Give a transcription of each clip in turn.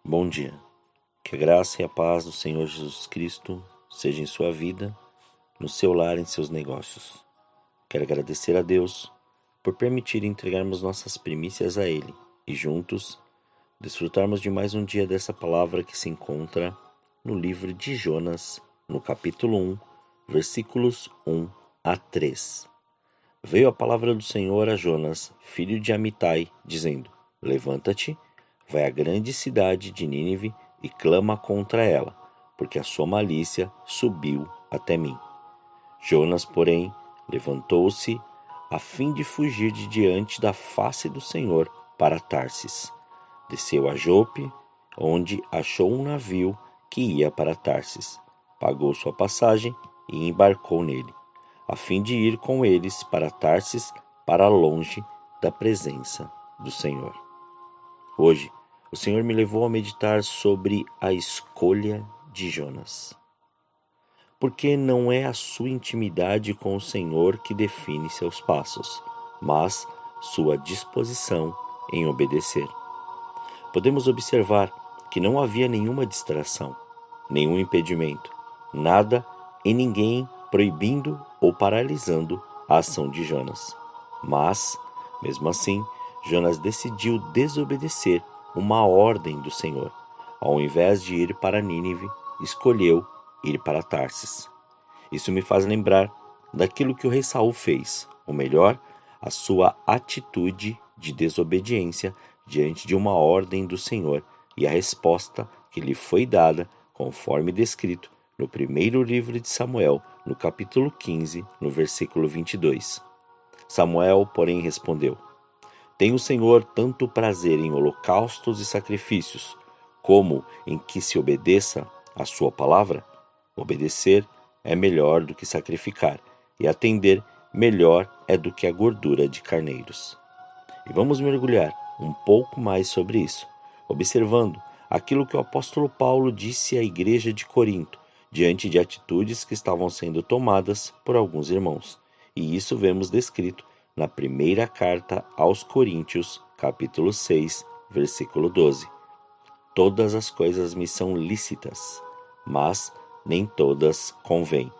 Bom dia. Que a graça e a paz do Senhor Jesus Cristo seja em sua vida, no seu lar, em seus negócios. Quero agradecer a Deus por permitir entregarmos nossas primícias a Ele e juntos desfrutarmos de mais um dia dessa palavra que se encontra no livro de Jonas, no capítulo 1, versículos 1 a 3. Veio a palavra do Senhor a Jonas, filho de Amitai, dizendo: Levanta-te, vai à grande cidade de Nínive e clama contra ela, porque a sua malícia subiu até mim. Jonas, porém, levantou-se a fim de fugir de diante da face do Senhor para Tarsis. Desceu a Jope, onde achou um navio que ia para Tarsis. Pagou sua passagem e embarcou nele, a fim de ir com eles para Tarsis, para longe da presença do Senhor. Hoje, o Senhor me levou a meditar sobre a escolha de Jonas. Porque não é a sua intimidade com o Senhor que define seus passos, mas sua disposição em obedecer. Podemos observar que não havia nenhuma distração, nenhum impedimento, nada e ninguém proibindo ou paralisando a ação de Jonas. Mas, mesmo assim, Jonas decidiu desobedecer uma ordem do Senhor. Ao invés de ir para Nínive, escolheu ir para Tarsis. Isso me faz lembrar daquilo que o rei Saul fez, ou melhor, a sua atitude de desobediência diante de uma ordem do Senhor e a resposta que lhe foi dada, conforme descrito no primeiro livro de Samuel, no capítulo 15, no versículo 22. Samuel, porém, respondeu: Tem o Senhor tanto prazer em holocaustos e sacrifícios, como em que se obedeça a sua palavra? Obedecer é melhor do que sacrificar, e atender melhor é do que a gordura de carneiros. E vamos mergulhar um pouco mais sobre isso, observando aquilo que o apóstolo Paulo disse à igreja de Corinto, diante de atitudes que estavam sendo tomadas por alguns irmãos. E isso vemos descrito na primeira carta aos Coríntios, capítulo 6, versículo 12. Todas as coisas me são lícitas, mas nem todas convêm.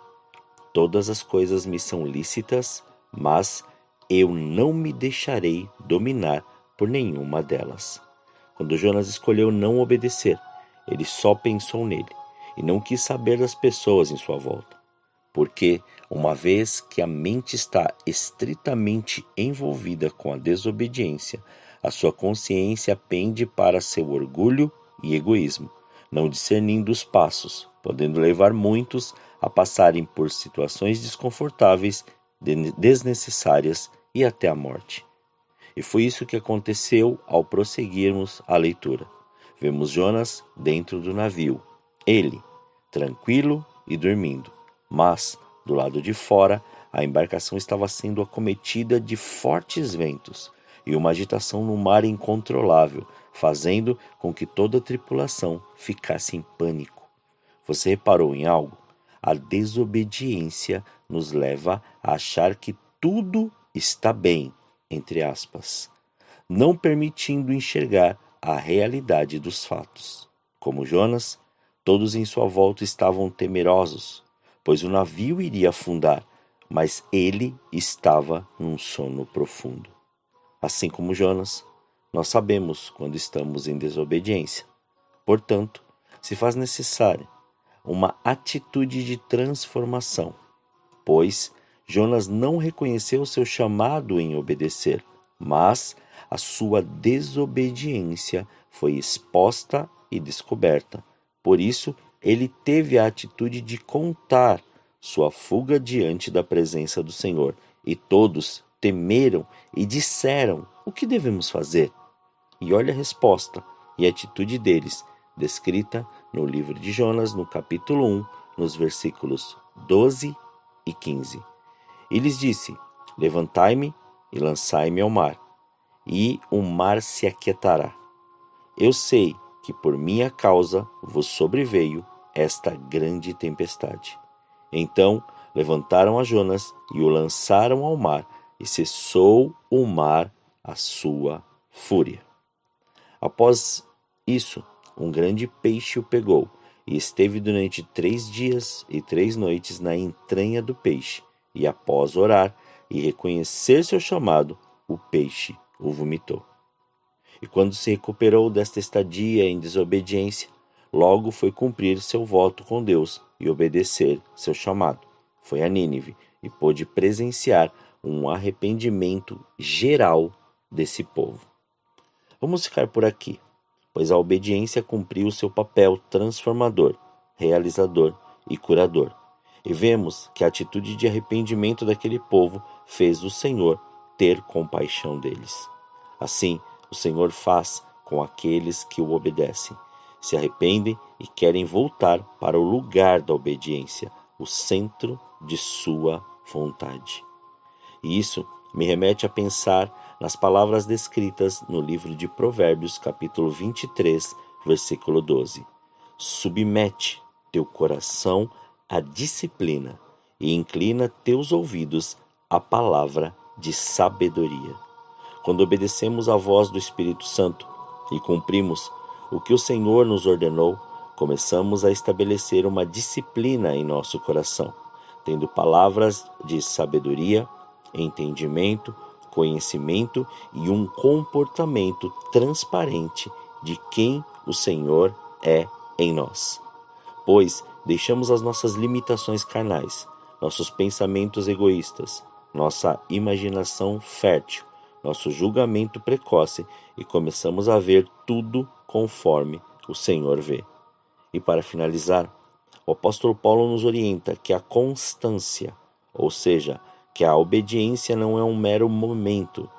Todas as coisas me são lícitas, mas eu não me deixarei dominar por nenhuma delas. Quando Jonas escolheu não obedecer, ele só pensou nele e não quis saber das pessoas em sua volta. Porque, uma vez que a mente está estritamente envolvida com a desobediência, a sua consciência pende para seu orgulho e egoísmo, não discernindo os passos, podendo levar muitos a passarem por situações desconfortáveis, desnecessárias e até a morte. E foi isso que aconteceu ao prosseguirmos a leitura. Vemos Jonas dentro do navio, ele, tranquilo e dormindo, mas, do lado de fora, a embarcação estava sendo acometida de fortes ventos e uma agitação no mar incontrolável, fazendo com que toda a tripulação ficasse em pânico. Você reparou em algo? A desobediência nos leva a achar que tudo está bem, entre aspas, não permitindo enxergar a realidade dos fatos. Como Jonas, todos em sua volta estavam temerosos, pois o navio iria afundar, mas ele estava num sono profundo. Assim como Jonas, nós sabemos quando estamos em desobediência. Portanto, se faz necessária uma atitude de transformação, pois Jonas não reconheceu seu chamado em obedecer, mas a sua desobediência foi exposta e descoberta. Por isso, ele teve a atitude de contar sua fuga diante da presença do Senhor, e todos temeram e disseram: O que devemos fazer? E olha a resposta e a atitude deles, descrita no livro de Jonas, no capítulo 1, nos versículos 12 e 15. E lhes disse: Levantai-me e lançai-me ao mar, e o mar se aquietará. Eu sei que por minha causa vos sobreveio esta grande tempestade. Então levantaram a Jonas e o lançaram ao mar, e cessou o mar a sua fúria. Após isso, um grande peixe o pegou, e esteve durante 3 dias e 3 noites na entranha do peixe, e após orar e reconhecer seu chamado, o peixe o vomitou. E quando se recuperou desta estadia em desobediência, logo foi cumprir seu voto com Deus e obedecer seu chamado. Foi a Nínive e pôde presenciar um arrependimento geral desse povo. Vamos ficar por aqui, pois a obediência cumpriu seu papel transformador, realizador e curador. E vemos que a atitude de arrependimento daquele povo fez o Senhor ter compaixão deles. Assim, o Senhor faz com aqueles que o obedecem, se arrependem e querem voltar para o lugar da obediência, o centro de sua vontade. E isso me remete a pensar nas palavras descritas no livro de Provérbios, capítulo 23, versículo 12. Submete teu coração à disciplina e inclina teus ouvidos à palavra de sabedoria. Quando obedecemos à voz do Espírito Santo e cumprimos o que o Senhor nos ordenou, começamos a estabelecer uma disciplina em nosso coração, tendo palavras de sabedoria, entendimento, conhecimento e um comportamento transparente de quem o Senhor é em nós. Pois deixamos as nossas limitações carnais, nossos pensamentos egoístas, nossa imaginação fértil, nosso julgamento precoce e começamos a ver tudo conforme o Senhor vê. E para finalizar, o apóstolo Paulo nos orienta que a constância, ou seja, que a obediência não é um mero momento,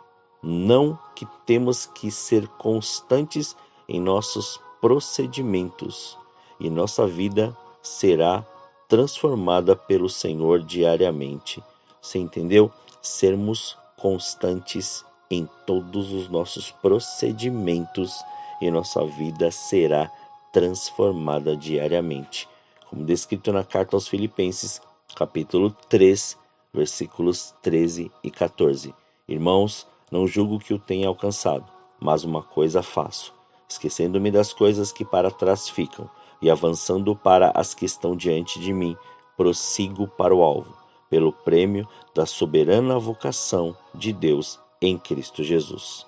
não que temos que ser constantes em nossos procedimentos e nossa vida será transformada pelo Senhor diariamente. Você entendeu? Sermos constantes em todos os nossos procedimentos e nossa vida será transformada diariamente. Como descrito na carta aos Filipenses, capítulo 3, versículos 13 e 14. Irmãos, não julgo que o tenha alcançado, mas uma coisa faço, esquecendo-me das coisas que para trás ficam e avançando para as que estão diante de mim, prossigo para o alvo, pelo prêmio da soberana vocação de Deus em Cristo Jesus.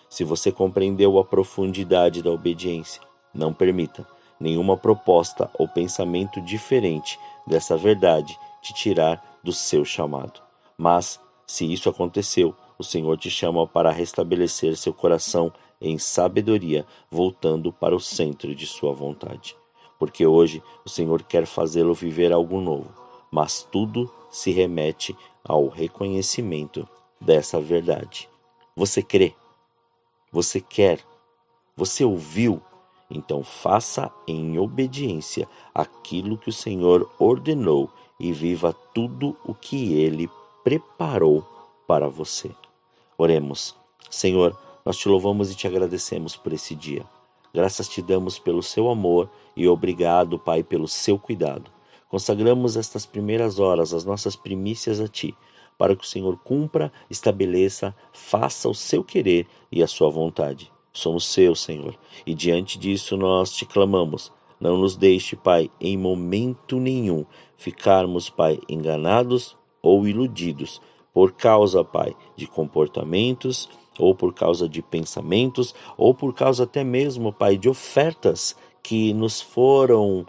Se você compreendeu a profundidade da obediência, não permita nenhuma proposta ou pensamento diferente dessa verdade te tirar do seu chamado. Mas, se isso aconteceu, o Senhor te chama para restabelecer seu coração em sabedoria, voltando para o centro de sua vontade. Porque hoje o Senhor quer fazê-lo viver algo novo, mas tudo se remete ao reconhecimento dessa verdade. Você crê? Você quer? Você ouviu? Então faça em obediência aquilo que o Senhor ordenou e viva tudo o que Ele preparou para você. Oremos. Senhor, nós te louvamos e te agradecemos por esse dia. Graças te damos pelo seu amor e obrigado, Pai, pelo seu cuidado. Consagramos estas primeiras horas, as nossas primícias a ti, para que o Senhor cumpra, estabeleça, faça o seu querer e a sua vontade. Somos seus, Senhor, e diante disso nós te clamamos. Não nos deixe, Pai, em momento nenhum ficarmos, Pai, enganados ou iludidos por causa, Pai, de comportamentos ou por causa de pensamentos ou por causa até mesmo, Pai, de ofertas que nos foram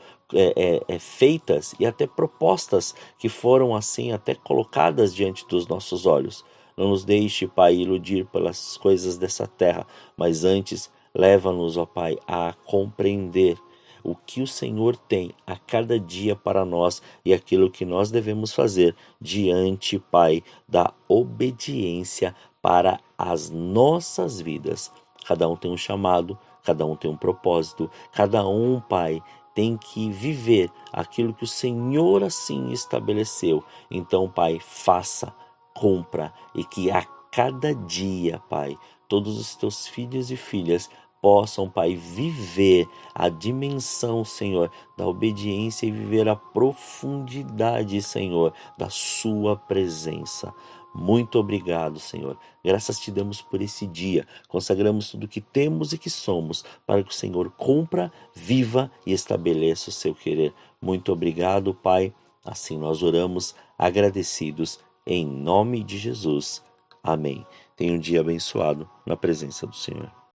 feitas e até propostas que foram assim até colocadas diante dos nossos olhos. Não nos deixe, Pai, iludir pelas coisas dessa terra, mas antes leva-nos, ó Pai, a compreender o que o Senhor tem a cada dia para nós e aquilo que nós devemos fazer diante, Pai, da obediência para as nossas vidas. Cada um tem um chamado, cada um tem um propósito, cada um, Pai, tem que viver aquilo que o Senhor assim estabeleceu. Então, Pai, faça, cumpra e que a cada dia, Pai, todos os teus filhos e filhas possam, Pai, viver a dimensão, Senhor, da obediência e viver a profundidade, Senhor, da sua presença. Muito obrigado, Senhor. Graças te damos por esse dia. Consagramos tudo que temos e que somos para que o Senhor cumpra, viva e estabeleça o seu querer. Muito obrigado, Pai. Assim nós oramos, agradecidos, em nome de Jesus. Amém. Tenha um dia abençoado na presença do Senhor.